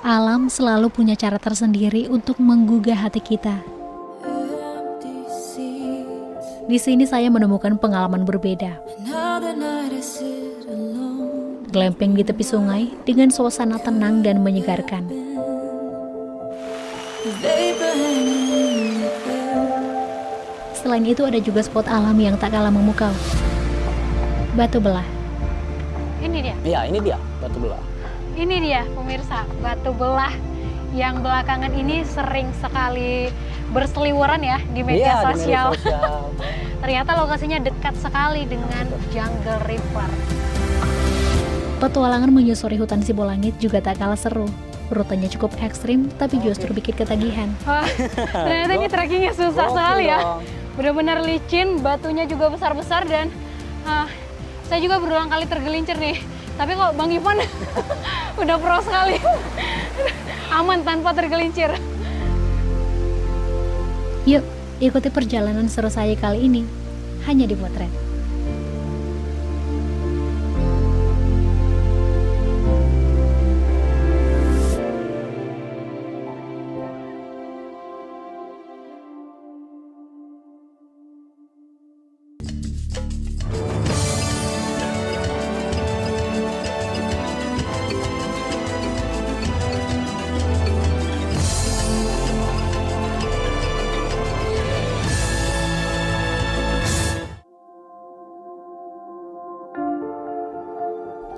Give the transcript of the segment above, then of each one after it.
Alam selalu punya cara tersendiri untuk menggugah hati kita. Di sini saya menemukan pengalaman berbeda. Glamping di tepi sungai dengan suasana tenang dan menyegarkan. Selain itu ada juga spot alam yang tak kalah memukau. Batu Belah. Ini dia. Iya, ini dia Batu Belah. Ini dia pemirsa, Batu Belah yang belakangan ini sering sekali berseliweran ya di media sosial. Ternyata lokasinya dekat sekali dengan Jungle River. Petualangan menyusuri hutan Sibolangit juga tak kalah seru. Rutenya cukup ekstrim, tapi justru bikin ketagihan. Wah, ternyata ini trekkingnya susah sekali ya. Benar-benar licin, batunya juga besar-besar dan saya juga berulang kali tergelincir nih. Tapi kok Bang Ivan udah pro sekali. Aman tanpa tergelincir. Yuk, ikuti perjalanan seru saya kali ini. Hanya di Potret.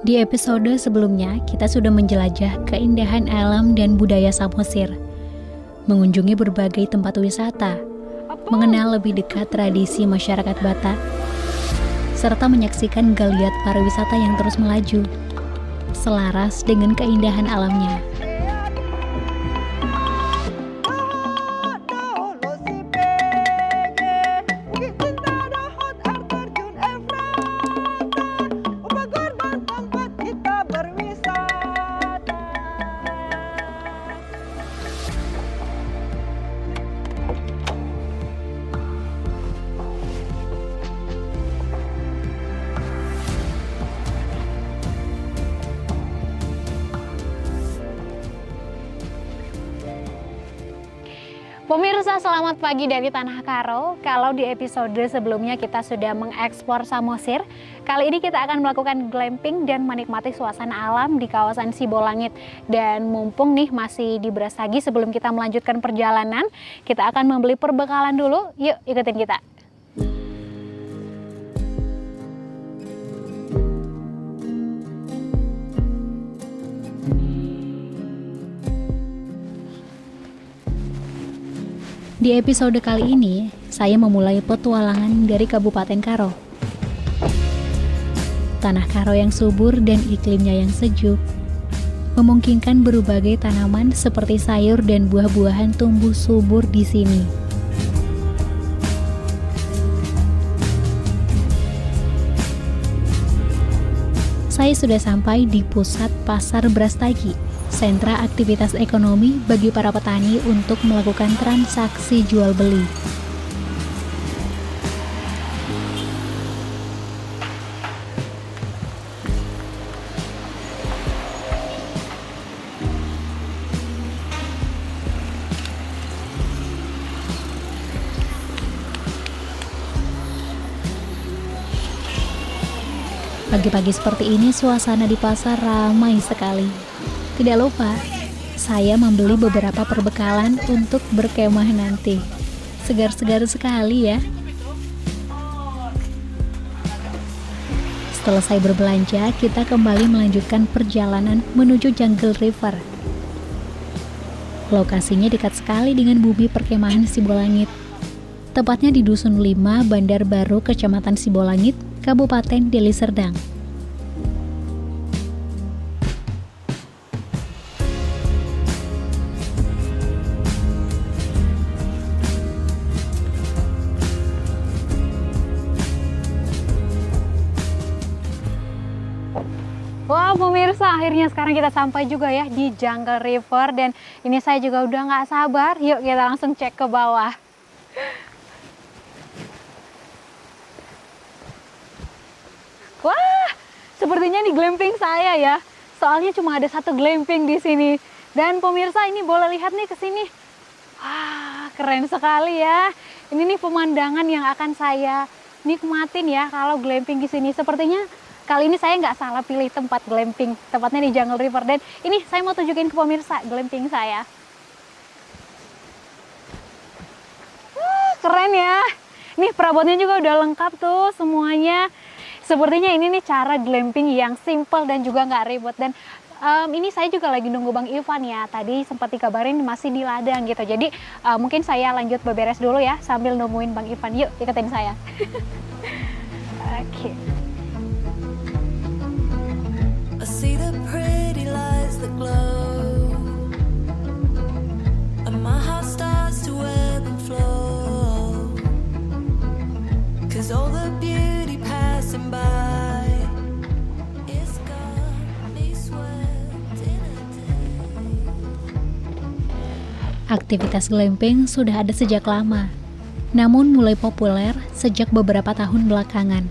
Di episode sebelumnya, kita sudah menjelajah keindahan alam dan budaya Samosir, mengunjungi berbagai tempat wisata, mengenal lebih dekat tradisi masyarakat Batak, serta menyaksikan galiat pariwisata yang terus melaju, selaras dengan keindahan alamnya. Pemirsa, selamat pagi dari Tanah Karo. Kalau di episode sebelumnya kita sudah mengeksplor Samosir, kali ini kita akan melakukan glamping dan menikmati suasana alam di kawasan Sibolangit. Dan mumpung nih masih di Brastagi, sebelum kita melanjutkan perjalanan, kita akan membeli perbekalan dulu. Yuk, ikutin kita. Di episode kali ini, saya memulai petualangan dari Kabupaten Karo. Tanah Karo yang subur dan iklimnya yang sejuk, memungkinkan berbagai tanaman seperti sayur dan buah-buahan tumbuh subur di sini. Saya sudah sampai di pusat Pasar Brastagi, sentra aktivitas ekonomi bagi para petani untuk melakukan transaksi jual beli. Pagi-pagi seperti ini suasana di pasar ramai sekali. Tidak lupa, saya membeli beberapa perbekalan untuk berkemah nanti. Segar-segar sekali ya. Setelah saya berbelanja, kita kembali melanjutkan perjalanan menuju Jungle River. Lokasinya dekat sekali dengan bumi perkemahan Sibolangit. Tepatnya di Dusun 5, Bandar Baru, Kecamatan Sibolangit, Kabupaten Deli Serdang. Wow pemirsa, akhirnya sekarang kita sampai juga ya di Jungle River. Dan ini saya juga udah nggak sabar. Yuk kita langsung cek ke bawah. Wah, sepertinya di glamping saya ya. Soalnya cuma ada satu glamping di sini. Dan pemirsa ini boleh lihat nih ke sini. Keren sekali ya. Ini nih pemandangan yang akan saya nikmatin ya kalau glamping di sini. Sepertinya kali ini saya nggak salah pilih tempat glamping. Tempatnya di Jungle River. Dan ini saya mau tunjukin ke pemirsa glamping saya. Keren ya. Nih perabotnya juga udah lengkap tuh semuanya. Sepertinya ini nih cara glamping yang simple dan juga nggak ribet. Dan ini saya juga lagi nunggu Bang Ivan ya. Tadi sempat dikabarin masih di ladang gitu. Jadi mungkin saya lanjut beberes dulu ya sambil nungguin Bang Ivan. Yuk ikutin saya. Oke. I see the pretty lights that glow, and my heart starts to ebb and flow, 'cause all the beauty passing by is got me swept in a day. Aktivitas glamping sudah ada sejak lama, namun mulai populer sejak beberapa tahun belakangan.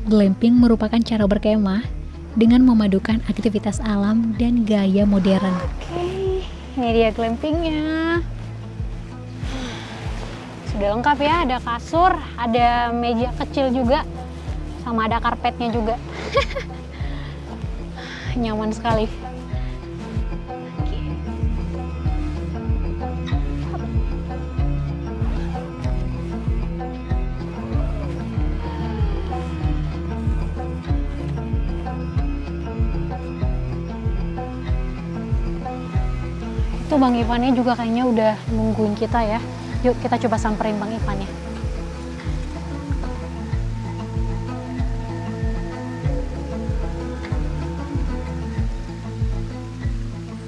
Glamping merupakan cara berkemah dengan memadukan aktivitas alam dan gaya modern. Oke, ini dia glampingnya. Sudah lengkap ya, ada kasur, ada meja kecil juga, sama ada karpetnya juga. Nyaman sekali. Oke. Itu Bang Ivannya juga kayaknya udah nungguin kita ya. Yuk kita coba samperin Bang Ivannya.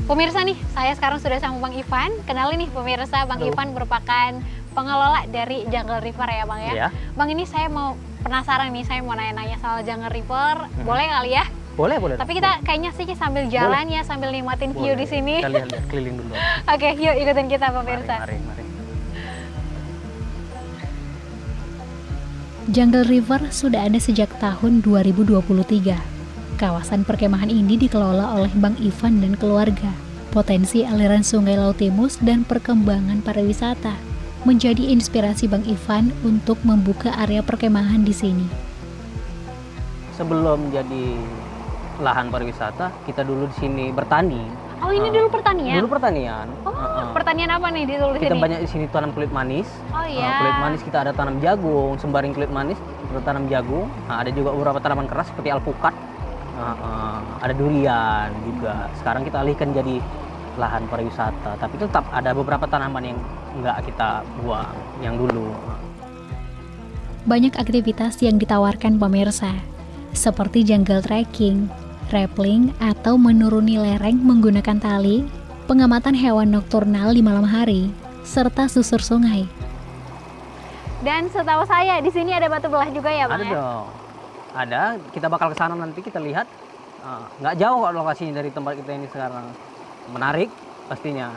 Pemirsa nih, saya sekarang sudah sama Bang Ivan. Kenalin nih pemirsa, Bang Ivan merupakan pengelola dari Jungle River ya Bang ya. Iya. Bang, ini saya mau penasaran nih, saya mau nanya-nanya soal Jungle River. Boleh kali ya? Boleh. Tapi kita kayaknya sih sambil jalan ya, sambil nikmatin view di sini. Kita lihat keliling dulu. Oke, yuk ikutin kita pemirsa. Mari. Jungle River sudah ada sejak tahun 2023. Kawasan perkemahan ini dikelola oleh Bang Ivan dan keluarga. Potensi aliran Sungai Laut Timus dan perkembangan pariwisata menjadi inspirasi Bang Ivan untuk membuka area perkemahan di sini. Sebelum jadi lahan pariwisata, kita dulu di sini bertani. Oh, ini dulu pertanian? Dulu pertanian. Oh, pertanian apa nih di dulu Kita sini? banyak di sini tanam kulit manis. Oh iya. Kulit manis kita ada tanam jagung, sembaring kulit manis, kita tanam jagung. Ada juga beberapa tanaman keras seperti alpukat. Ada durian juga. Sekarang kita alihkan jadi lahan pariwisata, tapi tetap ada beberapa tanaman yang nggak kita buang yang dulu. Banyak aktivitas yang ditawarkan pemirsa, seperti jungle trekking, rappelling atau menuruni lereng menggunakan tali, pengamatan hewan nokturnal di malam hari, serta susur sungai. Dan setahu saya di sini ada batu belah juga ya Bang? Ada dong. Ada, kita bakal ke sana nanti kita lihat. Nggak jauh kok lokasinya dari tempat kita ini sekarang. Menarik pastinya.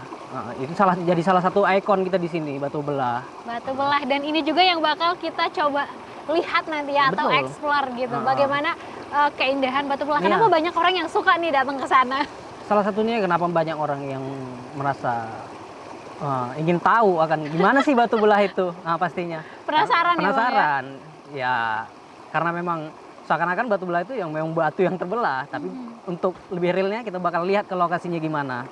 Itu jadi salah satu ikon kita di sini, batu belah. Batu belah, dan ini juga yang bakal kita coba lihat nanti ya, atau Betul. explore gitu. Bagaimana keindahan batu belah. Iya. Kenapa banyak orang yang suka nih datang ke sana? Salah satunya kenapa banyak orang yang merasa ingin tahu akan gimana sih batu belah itu. Pastinya. Penasaran ya, Bang, ya? Penasaran. Ya, karena memang seakan-akan batu belah itu yang memang batu yang terbelah, tapi untuk lebih realnya kita bakal lihat ke lokasinya gimana.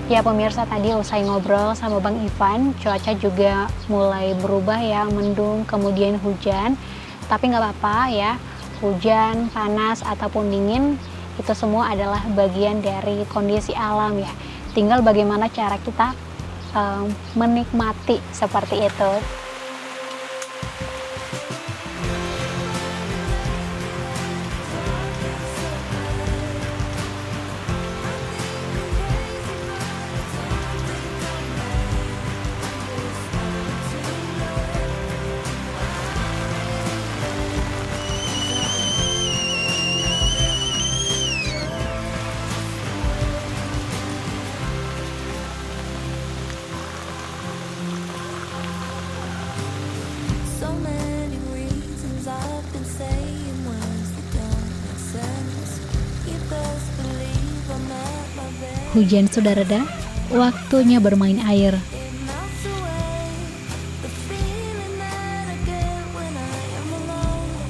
Ya pemirsa, tadi usai ngobrol sama Bang Ivan, cuaca juga mulai berubah ya, mendung kemudian hujan. Tapi nggak apa-apa ya, hujan, panas ataupun dingin, itu semua adalah bagian dari kondisi alam ya. Tinggal bagaimana cara kita menikmati seperti itu. hujan sudah reda, waktunya bermain air. It melts away the feeling that I get when I am alone.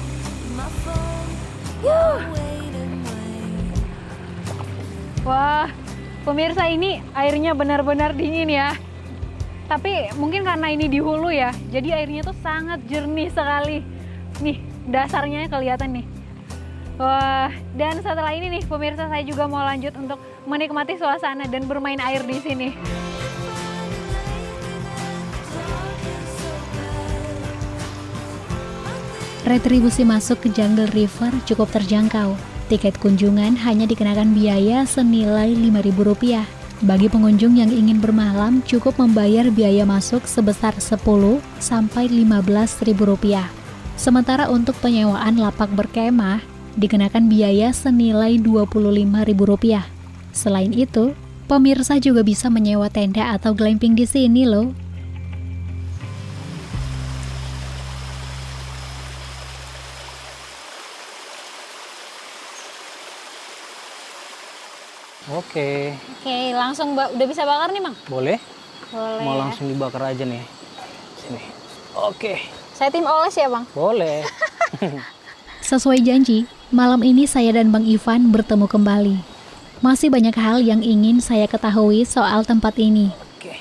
My phone, wait and wait. Wah, pemirsa, ini airnya benar-benar dingin ya. Tapi mungkin karena ini di hulu ya, jadi airnya tuh sangat jernih sekali. Nih, dasarnya kelihatan nih. Wah, dan setelah ini nih pemirsa, saya juga mau lanjut untuk menikmati suasana dan bermain air di sini. Retribusi masuk ke Jungle River cukup terjangkau. Tiket kunjungan hanya dikenakan biaya senilai Rp5.000. Bagi pengunjung yang ingin bermalam cukup membayar biaya masuk sebesar Rp10 sampai Rp15.000. Sementara untuk penyewaan lapak berkemah dikenakan biaya senilai Rp25.000. Selain itu, pemirsa juga bisa menyewa tenda atau glamping di sini loh. Oke, Oke, langsung udah bisa bakar nih, Bang? boleh? Boleh. Mau ya. langsung dibakar aja nih. Sini. Oke, Saya tim oles ya, Bang? boleh. Sesuai janji, malam ini saya dan Bang Ivan bertemu kembali. Masih banyak hal yang ingin saya ketahui soal tempat ini. Oke.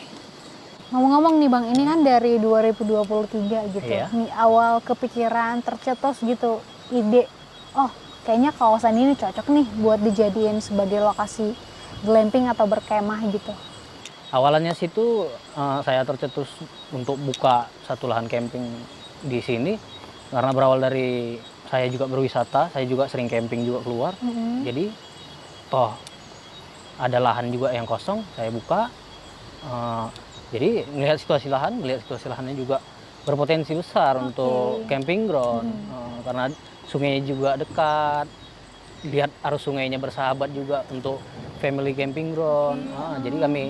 Ngomong-ngomong nih, Bang, ini kan dari 2023 gitu. Iya. Nih awal kepikiran tercetus gitu ide, oh kayaknya kawasan ini cocok nih buat dijadiin sebagai lokasi glamping atau berkemah gitu. Awalannya situ saya tercetus untuk buka satu lahan camping di sini karena berawal dari saya juga berwisata, saya juga sering camping juga keluar. Jadi toh ada lahan juga yang kosong, saya buka. Jadi melihat situasi lahannya juga berpotensi besar untuk camping ground karena sungainya juga dekat. Lihat arus sungainya bersahabat juga untuk family camping ground. Jadi kami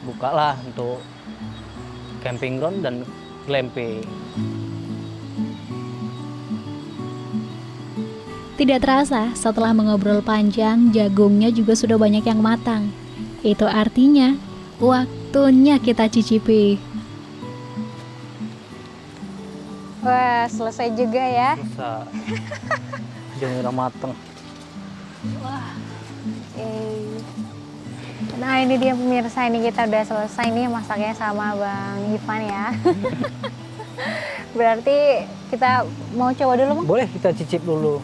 bukalah untuk camping ground dan glamping. Tidak terasa, setelah mengobrol panjang, jagungnya juga sudah banyak yang matang. Itu artinya, waktunya kita cicipi. Wah, selesai juga ya. Bisa. Jangan udah mateng. Nah, ini dia pemirsa, ini kita udah selesai nih masaknya sama Bang Ivan ya. Berarti kita mau coba dulu, Bang? Boleh kita cicip dulu.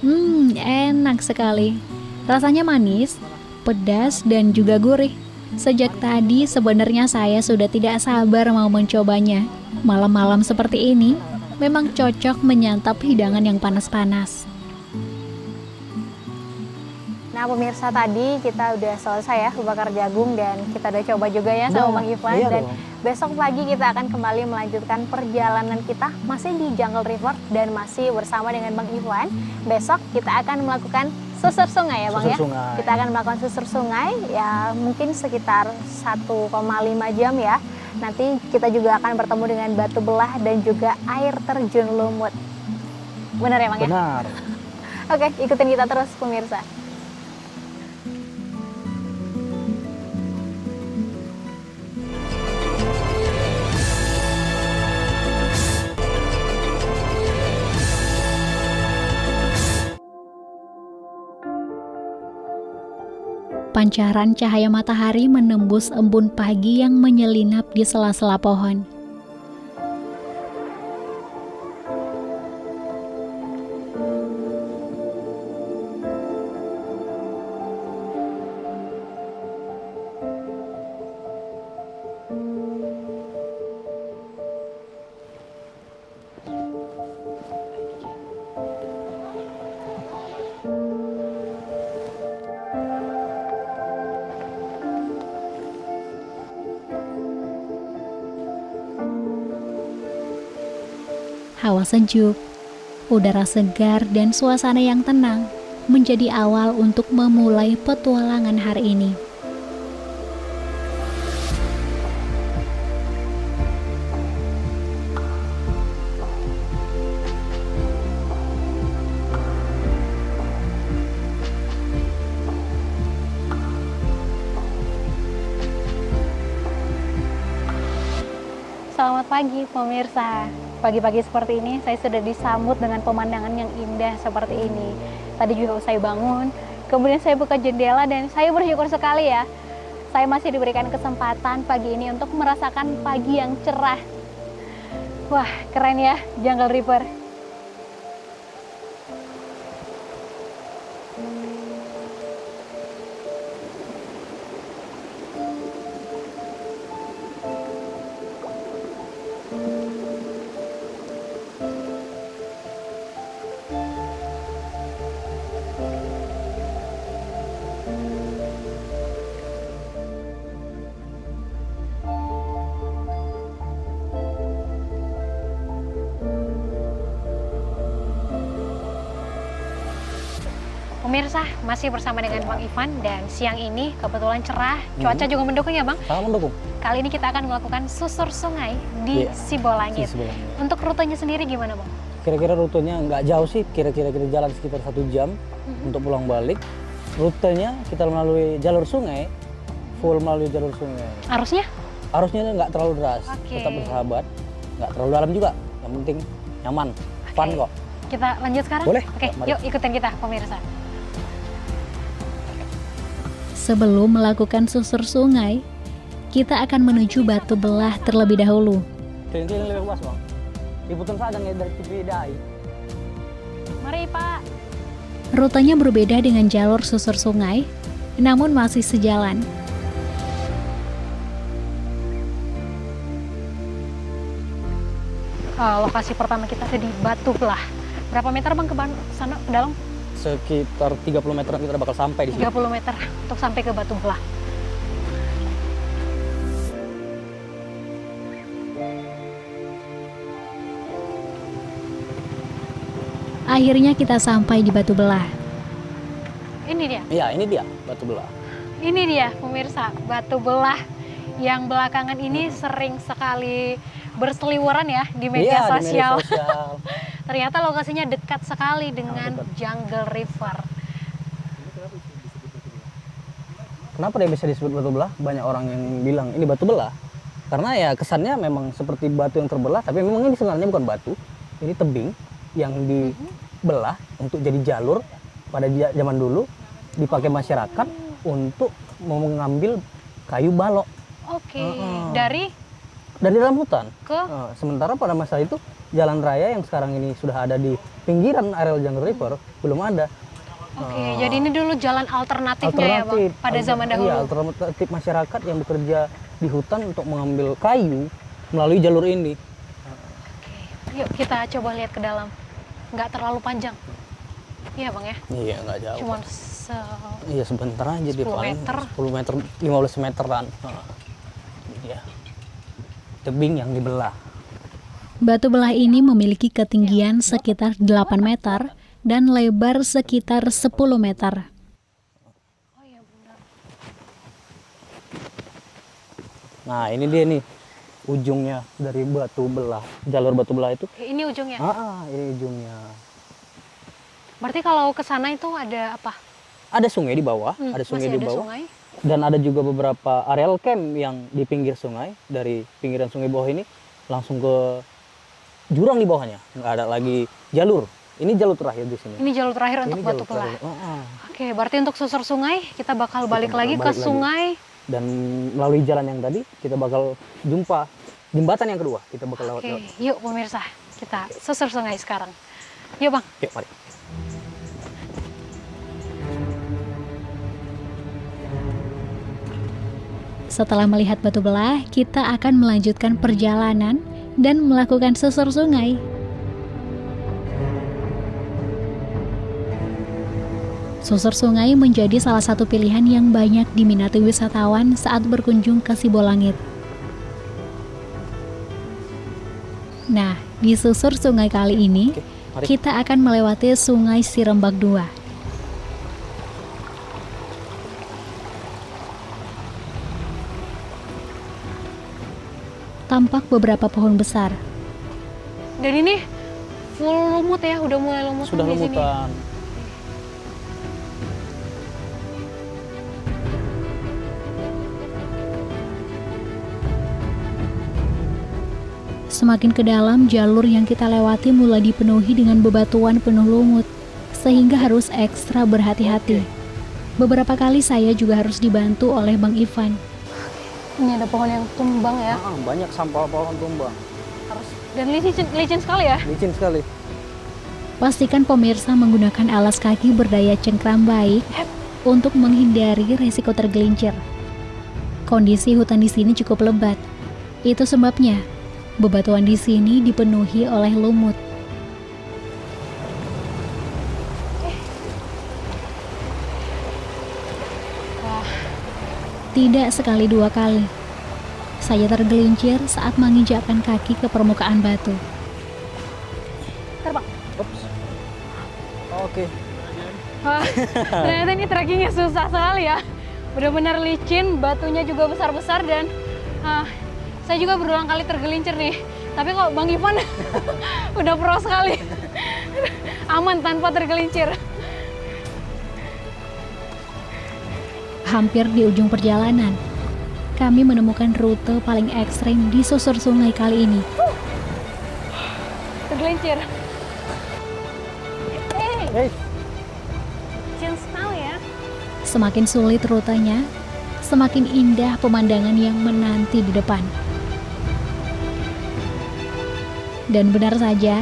Ini ya. Enak sekali. Rasanya manis, pedas, dan juga gurih. Sejak tadi sebenarnya saya sudah tidak sabar mau mencobanya. Malam-malam seperti ini memang cocok menyantap hidangan yang panas-panas. Nah, pemirsa, tadi kita udah selesai ya bakar jagung dan kita udah coba juga ya sama Bang Ivan. Iya Dan dong. besok pagi kita akan kembali melanjutkan perjalanan kita masih di Jungle River dan masih bersama dengan Bang Ivan. Besok kita akan melakukan susur sungai ya, Bang ya. Susur sungai. Kita akan melakukan susur sungai ya mungkin sekitar 1,5 jam ya. Nanti kita juga akan bertemu dengan batu belah dan juga air terjun Lumut. Benar ya, Bang ya? Benar. Oke, ikutin kita terus pemirsa. Pancaran cahaya matahari menembus embun pagi yang menyelinap di sela-sela pohon. Hawa sejuk, udara segar, dan suasana yang tenang menjadi awal untuk memulai petualangan hari ini. Selamat pagi pemirsa. Pagi-pagi seperti ini saya sudah disambut dengan pemandangan yang indah seperti ini. Tadi juga saya bangun, kemudian saya buka jendela dan saya bersyukur sekali ya. Saya masih diberikan kesempatan pagi ini untuk merasakan pagi yang cerah. Wah, keren ya Jungle River. Pemirsa, masih bersama dengan Bang Ivan dan siang ini kebetulan cerah, cuaca juga mendukung ya Bang? Sangat mendukung. Kali ini kita akan melakukan susur sungai di Sibolangit. Untuk rutenya sendiri gimana Bang? Kira-kira rutenya nggak jauh sih, kira-kira kita jalan sekitar 1 jam untuk pulang balik. Rutenya kita melalui jalur sungai, full melalui jalur sungai. Arusnya? Arusnya nggak terlalu deras, tetap bersahabat, nggak terlalu dalam juga. Yang penting nyaman, fun kok. Kita lanjut sekarang? Boleh. Oke, yuk ikutin kita pemirsa. Sebelum melakukan susur sungai, kita akan menuju Batu Belah terlebih dahulu. Keliling-keliling lebih luas Bang. Ikutin saja dari TV Dai. Mari Pak. Rutenya berbeda dengan jalur susur sungai, namun masih sejalan. Lokasi pertama kita ada di Batu Belah. Berapa meter Bang ke sana ke dalam? Sekitar 30 meter kita bakal sampai di sini. 30 meter untuk sampai ke Batu Belah. Akhirnya kita sampai di Batu Belah. Ini dia. Iya, ini dia Batu Belah. Ini dia pemirsa, Batu Belah yang belakangan ini sering sekali berseliweran ya di media sosial. Di media sosial. Ternyata lokasinya dekat sekali dengan Jungle River. Kenapa dia bisa disebut Batu Belah? Banyak orang yang bilang ini Batu Belah. Karena ya kesannya memang seperti batu yang terbelah, tapi memang ini sebenarnya bukan batu. Ini tebing yang dibelah untuk jadi jalur pada zaman dulu dipakai masyarakat untuk mengambil kayu balok. Oke, dari dalam hutan. ke Sementara pada masa itu jalan raya yang sekarang ini sudah ada di pinggiran areal Jungle River belum ada. Oke, jadi ini dulu jalan alternatifnya ya Bang pada zaman dahulu. Iya, alternatif masyarakat yang bekerja di hutan untuk mengambil kayu melalui jalur ini. Oke, yuk kita coba lihat ke dalam. Nggak terlalu panjang. Iya Bang ya? Iya, nggak jauh. Cuman Iya, sebentar aja di 10 paling meter. 10 meter, 15 meteran. Iya. Tebing yang dibelah. Batu Belah ini memiliki ketinggian sekitar 8 meter dan lebar sekitar 10 meter. Oh iya benar. Nah, ini dia nih ujungnya dari Batu Belah. Jalur Batu Belah itu. Ini ujungnya. Ini ujungnya. Berarti kalau ke sana itu ada apa? Ada sungai di bawah, ada sungai masih di ada bawah. sungai. Dan ada juga beberapa areal camp yang di pinggir sungai. Dari pinggiran sungai bawah ini langsung ke jurang di bawahnya. Nggak ada lagi jalur. Ini jalur terakhir di sini. Ini jalur terakhir untuk Ini Batu jalur Belah. terakhir. Oke, berarti untuk susur sungai kita bakal balik lagi ke balik lagi. sungai. Dan melalui jalan yang tadi kita bakal jumpa jembatan yang kedua. Kita bakal lewat. Oke, yuk pemirsa, kita susur sungai sekarang. Yuk Bang. Yuk, mari. Setelah melihat Batu Belah, kita akan melanjutkan perjalanan dan melakukan susur sungai. Susur sungai menjadi salah satu pilihan yang banyak diminati wisatawan saat berkunjung ke Sibolangit. Nah, di susur sungai kali ini, Mari. kita akan melewati Sungai Sirembak II. Tampak beberapa pohon besar. Dan ini full lumut ya, udah mulai lumut Sudah di sini. lumutan. Semakin ke dalam, jalur yang kita lewati mulai dipenuhi dengan bebatuan penuh lumut, sehingga harus ekstra berhati-hati. Beberapa kali saya juga harus dibantu oleh Bang Ivan. Ini ada pohon yang tumbang ya. Banyak sampah pohon tumbang. Dan licin sekali ya. Licin sekali. Pastikan pemirsa menggunakan alas kaki berdaya cengkram baik untuk menghindari risiko tergelincir. Kondisi hutan di sini cukup lebat. Itu sebabnya bebatuan di sini dipenuhi oleh lumut. Tidak sekali dua kali, saya tergelincir saat menginjakkan kaki ke permukaan batu. Terbang. Ups. Oke. Wah, ternyata ini trekkingnya susah sekali ya. Benar-benar licin, batunya juga besar-besar dan saya juga berulang kali tergelincir nih. Tapi kok Bang Ivan udah pro sekali. Aman tanpa tergelincir. Hampir di ujung perjalanan, kami menemukan rute paling ekstrim di susur sungai kali ini. Tergelincir. Hey. Licin sekali ya. Semakin sulit rutenya, semakin indah pemandangan yang menanti di depan. Dan benar saja,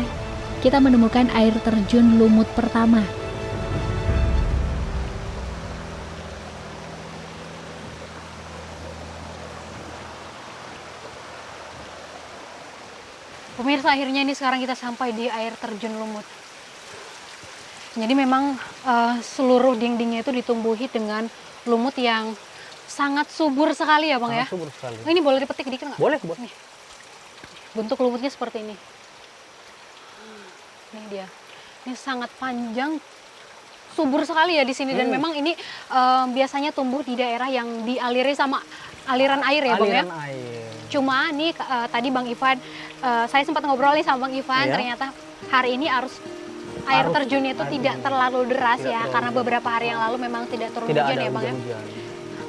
kita menemukan air terjun lumut pertama. Pemirsa, akhirnya ini sekarang kita sampai di air terjun lumut. Jadi memang seluruh dindingnya itu ditumbuhi dengan lumut yang sangat subur sekali ya Bang ya. Subur sekali. Oh, ini boleh dipetik dikit nggak? Boleh, boleh. Nih. Bentuk lumutnya seperti ini. Ini dia. Ini sangat panjang, subur sekali ya di sini dan memang ini biasanya tumbuh di daerah yang dialiri sama aliran air ya Bang ya. Aliran air. Cuma nih tadi Bang Ivan, saya sempat ngobrol nih sama Bang Ivan, Iya. ternyata hari ini air terjunnya itu tidak terlalu deras ya, karena beberapa hari yang lalu memang tidak turun Tidak hujan ada ya Bang ya. hujan-hujan.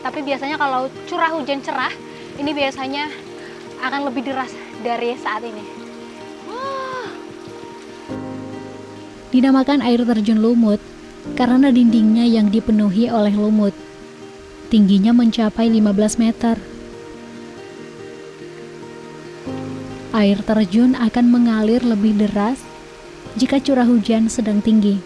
Tapi biasanya kalau curah hujan cerah, ini biasanya akan lebih deras dari saat ini. Dinamakan air terjun lumut karena dindingnya yang dipenuhi oleh lumut. Tingginya mencapai 15 meter. Air terjun akan mengalir lebih deras jika curah hujan sedang tinggi.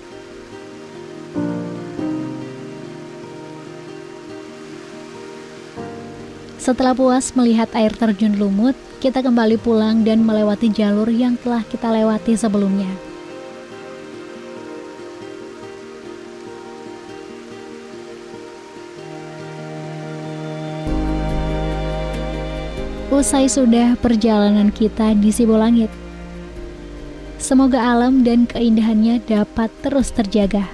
Setelah puas melihat air terjun lumut, kita kembali pulang dan melewati jalur yang telah kita lewati sebelumnya. Usai sudah perjalanan kita di Sibolangit. Semoga alam dan keindahannya dapat terus terjaga.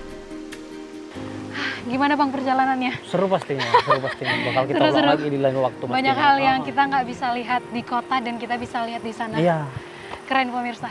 Gimana Bang perjalanannya? Seru pastinya, Bakal kita Seru-seru. ulang lagi di lain waktu. Banyak pastinya. hal yang kita nggak bisa lihat di kota dan kita bisa lihat di sana. Iya. Keren pemirsa.